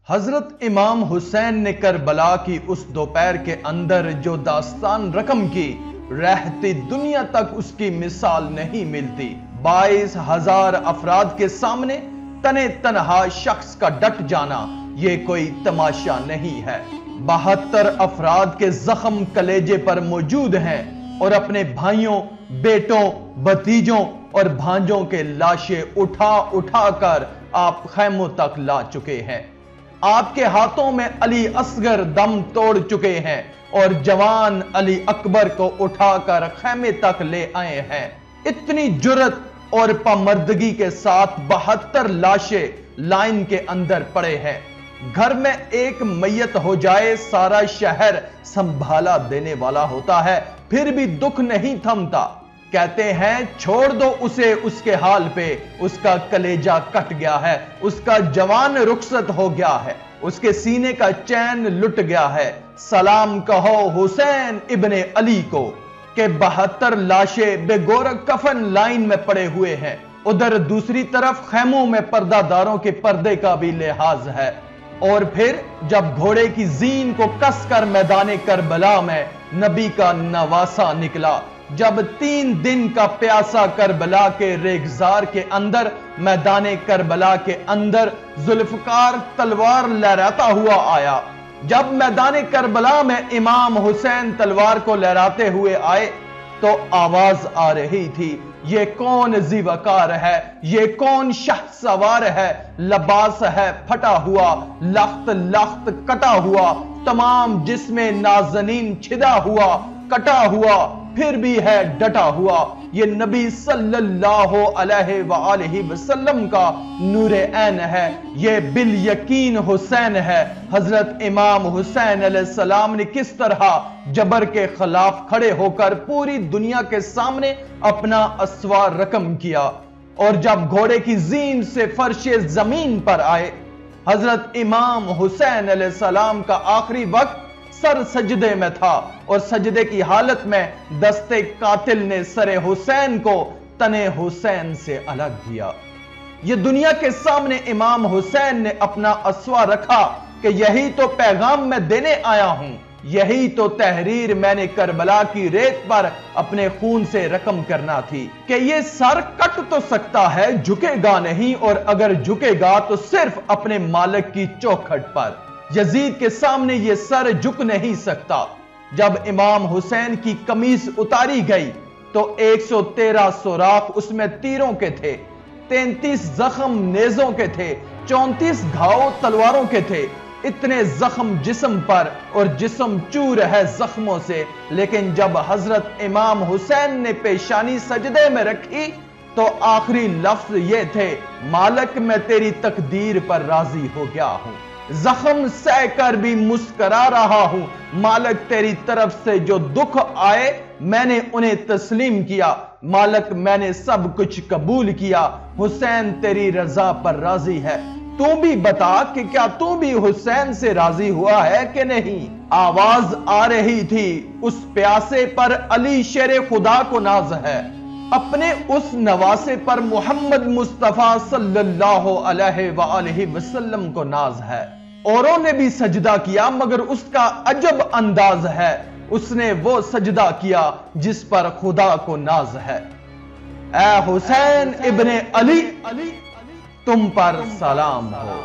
حضرت امام حسین نے کربلا کی اس دوپہر کے اندر جو داستان رقم کی، رہتی دنیا تک اس کی مثال نہیں ملتی۔ 22,000 افراد کے سامنے تنے تنہا شخص کا ڈٹ جانا یہ کوئی تماشا نہیں ہے۔ 72 افراد کے زخم کلیجے پر موجود ہیں اور اپنے بھائیوں، بیٹوں، بھتیجوں اور بھانجوں کے لاشیں اٹھا اٹھا کر آپ خیموں تک لا چکے ہیں۔ آپ کے ہاتھوں میں علی اصغر دم توڑ چکے ہیں اور جوان علی اکبر کو اٹھا کر خیمے تک لے آئے ہیں۔ اتنی جرت اور پامردگی کے ساتھ 72 لاشیں لائن کے اندر پڑے ہیں۔ گھر میں ایک میت ہو جائے سارا شہر سنبھالا دینے والا ہوتا ہے، پھر بھی دکھ نہیں تھمتا۔ کہتے ہیں چھوڑ دو اسے اس کے حال پہ، اس کا کلیجہ کٹ گیا ہے، اس کا جوان رخصت ہو گیا ہے، اس کے سینے کا چین لٹ گیا ہے۔ سلام کہو حسین ابن علی کو کہ 72 لاشیں بے گورک کفن لائن میں پڑے ہوئے ہیں۔ ادھر دوسری طرف خیموں میں پردہ داروں کے پردے کا بھی لحاظ ہے۔ اور پھر جب گھوڑے کی زین کو کس کر میدان کربلا میں نبی کا نواسا نکلا، جب 3 دن کا پیاسا کربلا کے ریگزار کے اندر میدان کربلا کے اندر ذوالفقار تلوار لہراتا ہوا آیا، جب میدان کربلا میں امام حسین تلوار کو لہراتے ہوئے آئے تو آواز آ رہی تھی، یہ کون ذی وقار ہے، یہ کون شہ سوار ہے، لباس ہے پھٹا ہوا، لخت لخت کٹا ہوا، تمام جسم نازنین چھدا ہوا، کٹا ہوا، پھر بھی ہے ڈٹا ہوا۔ یہ نبی صلی اللہ علیہ وآلہ وسلم کا نور عین ہے، یہ بالیقین حسین ہے۔ حضرت امام حسین علیہ السلام نے کس طرح جبر کے خلاف کھڑے ہو کر پوری دنیا کے سامنے اپنا اسوار رقم کیا، اور جب گھوڑے کی زین سے فرش زمین پر آئے، حضرت امام حسین علیہ السلام کا آخری وقت سر سجدے میں تھا، اور سجدے کی حالت میں دست قاتل نے سر حسین کو تنے حسین سے الگ کیا۔ یہ دنیا کے سامنے امام حسین نے اپنا اسوا رکھا کہ یہی تو پیغام میں دینے آیا ہوں، یہی تو تحریر میں نے کربلا کی ریت پر اپنے خون سے رقم کرنا تھی کہ یہ سر کٹ تو سکتا ہے، جھکے گا نہیں، اور اگر جھکے گا تو صرف اپنے مالک کی چوکھٹ پر۔ یزید کے سامنے یہ سر جھک نہیں سکتا۔ جب امام حسین کی قمیص اتاری گئی تو 113 سوراخ اس میں تیروں کے تھے، 33 زخم نیزوں کے تھے، 34 گھاؤ تلواروں کے تھے۔ اتنے زخم جسم پر، اور جسم چور ہے زخموں سے، لیکن جب حضرت امام حسین نے پیشانی سجدے میں رکھی تو آخری لفظ یہ تھے، مالک میں تیری تقدیر پر راضی ہو گیا ہوں، زخم سہ کر بھی مسکرا رہا ہوں، مالک تیری طرف سے جو دکھ آئے میں نے انہیں تسلیم کیا، مالک میں نے سب کچھ قبول کیا، حسین تیری رضا پر راضی ہے، تو بھی بتا کہ کیا تو بھی حسین سے راضی ہوا ہے کہ نہیں۔ آواز آ رہی تھی، اس پیاسے پر علی شیر خدا کو ناز ہے، اپنے اس نواسے پر محمد مصطفیٰ صلی اللہ علیہ وآلہ وسلم کو ناز ہے۔ اوروں نے بھی سجدہ کیا مگر اس کا عجب انداز ہے، اس نے وہ سجدہ کیا جس پر خدا کو ناز ہے۔ اے حسین ابن علی، تم پر سلام ہو۔